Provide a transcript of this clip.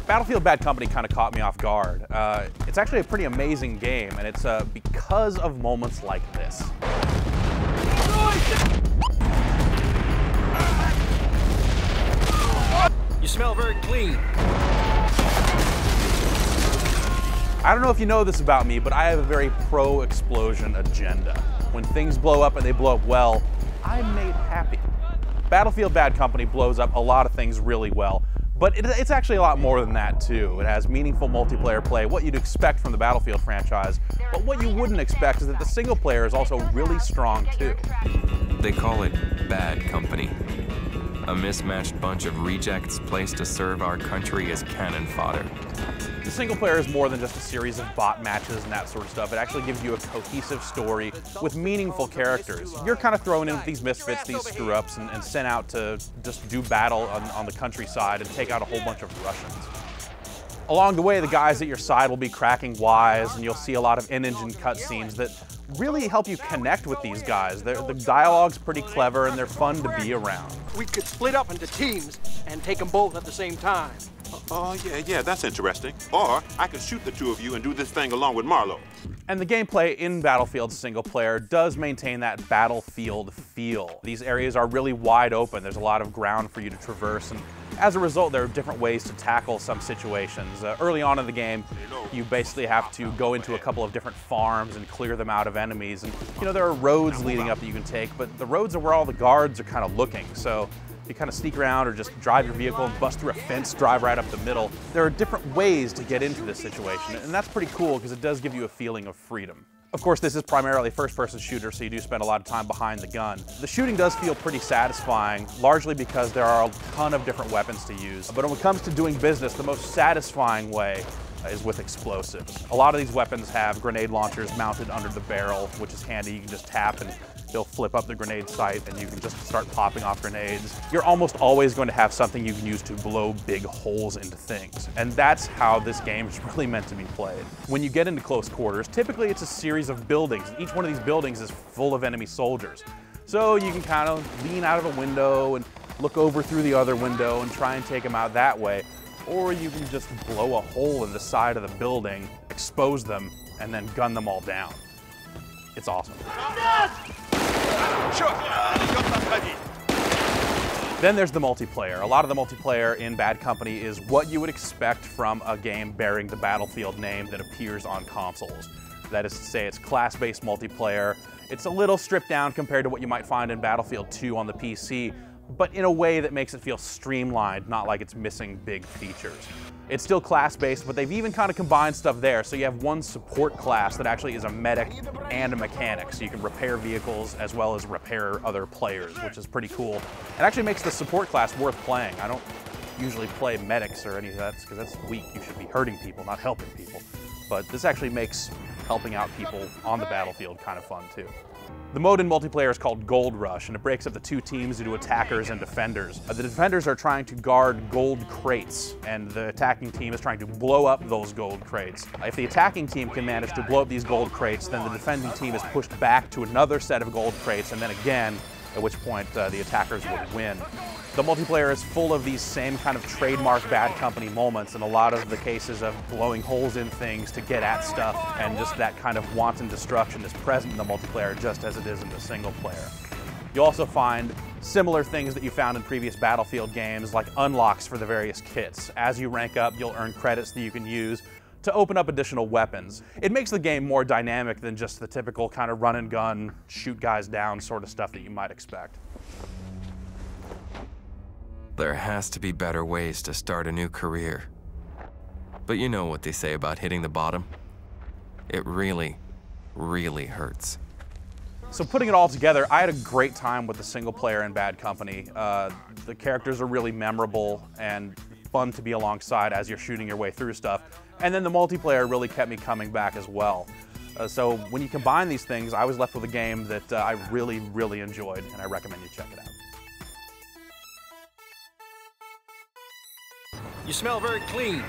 Battlefield Bad Company kind of caught me off guard. It's actually a pretty amazing game, and it's because of moments like this. You smell very clean. I don't know if you know this about me, but I have a very pro-explosion agenda. When things blow up and they blow up well, I'm made happy. Battlefield Bad Company blows up a lot of things really well, but it's actually a lot more than that too. It has meaningful multiplayer play, what you'd expect from the Battlefield franchise, but what you wouldn't expect is that the single player is also really strong too. They call it Bad Company. A mismatched bunch of rejects placed to serve our country as cannon fodder. The single player is more than just a series of bot matches and that sort of stuff. It actually gives you a cohesive story with meaningful characters. You're kind of thrown in with these misfits, these screw-ups, and sent out to just do battle on the countryside and take out a whole bunch of Russians. Along the way, the guys at your side will be cracking wise, and you'll see a lot of in-engine cutscenes that really help you connect with these guys. The dialogue's pretty clever, and they're fun to be around. We could split up into teams and take them both at the same time. Oh, yeah, that's interesting. Or I could shoot the two of you and do this thing along with Marlowe. And the gameplay in Battlefield single player does maintain that Battlefield feel. These areas are really wide open. There's a lot of ground for you to traverse, and as a result, there are different ways to tackle some situations. Early on in the game, you basically have to go into a couple of different farms and clear them out of enemies. And you know, there are roads leading up that you can take, but the roads are where all the guards are kind of looking. So you kind of sneak around or just drive your vehicle and bust through a fence, drive right up the middle. There are different ways to get into this situation, and that's pretty cool because it does give you a feeling of freedom. Of course, this is primarily a first-person shooter, so you do spend a lot of time behind the gun. The shooting does feel pretty satisfying, largely because there are a ton of different weapons to use. But when it comes to doing business, the most satisfying way is with explosives. A lot of these weapons have grenade launchers mounted under the barrel, which is handy. You can just tap and they'll flip up the grenade sight and you can just start popping off grenades. You're almost always going to have something you can use to blow big holes into things. And that's how this game is really meant to be played. When you get into close quarters, typically it's a series of buildings. Each one of these buildings is full of enemy soldiers. So you can kind of lean out of a window and look over through the other window and try and take them out that way. Or you can just blow a hole in the side of the building, expose them, and then gun them all down. It's awesome. Then there's the multiplayer. A lot of the multiplayer in Bad Company is what you would expect from a game bearing the Battlefield name that appears on consoles. That is to say, it's class-based multiplayer. It's a little stripped down compared to what you might find in Battlefield 2 on the PC, but in a way that makes it feel streamlined, not like it's missing big features. It's still class-based, but they've even kind of combined stuff there. So you have one support class that actually is a medic and a mechanic, so you can repair vehicles as well as repair other players, which is pretty cool. It actually makes the support class worth playing. I don't usually play medics or any of that, because that's weak. You should be hurting people, not helping people. But this actually makes helping out people on the battlefield kind of fun too. The mode in multiplayer is called Gold Rush, and it breaks up the two teams into attackers and defenders. The defenders are trying to guard gold crates, and the attacking team is trying to blow up those gold crates. If the attacking team can manage to blow up these gold crates, then the defending team is pushed back to another set of gold crates, and then again, at which point the attackers would win. The multiplayer is full of these same kind of trademark Bad Company moments, and a lot of the cases of blowing holes in things to get at stuff, and just that kind of wanton destruction is present in the multiplayer just as it is in the single player. You'll also find similar things that you found in previous Battlefield games, like unlocks for the various kits. As you rank up, you'll earn credits that you can use to open up additional weapons. It makes the game more dynamic than just the typical kind of run and gun, shoot guys down sort of stuff that you might expect. There has to be better ways to start a new career. But you know what they say about hitting the bottom? It really, really hurts. So putting it all together, I had a great time with the single player in Bad Company. The characters are really memorable and fun to be alongside as you're shooting your way through stuff. And then the multiplayer really kept me coming back as well. So when you combine these things, I was left with a game that I really, really enjoyed, and I recommend you check it out. You smell very clean.